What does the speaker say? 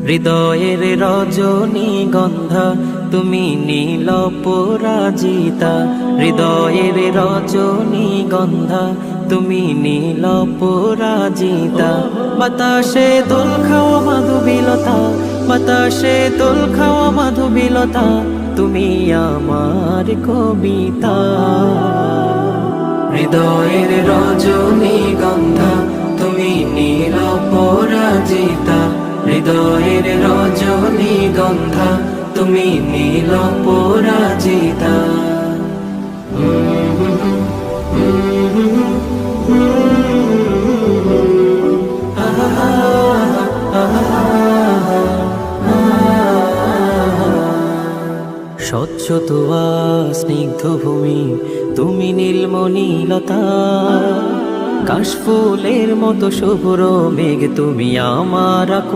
হৃদয়ের রজনীগন্ধা তুমি নীল পরাজিতা, হৃদয়ের রজনীগন্ধা তুমি নীল পরাজিতা। বাতাসে দোল খাওয়া মাধুবিলতা, বাতাসে দোল খাওয়া মাধুবিলতা, তুমি আমার কবিতা। হৃদয়ের রজনীগন্ধা তুমি নীল পরাজিতা, হৃদয়ের রজনীগন্ধা তুমি নীল পরাজিতা। স্বচ্ছ তোয়া স্নিগ্ধ ভূমি তুমি নীলমণিলতা, কাশফুলের মতো শুভ্র মেঘ তুমি আমার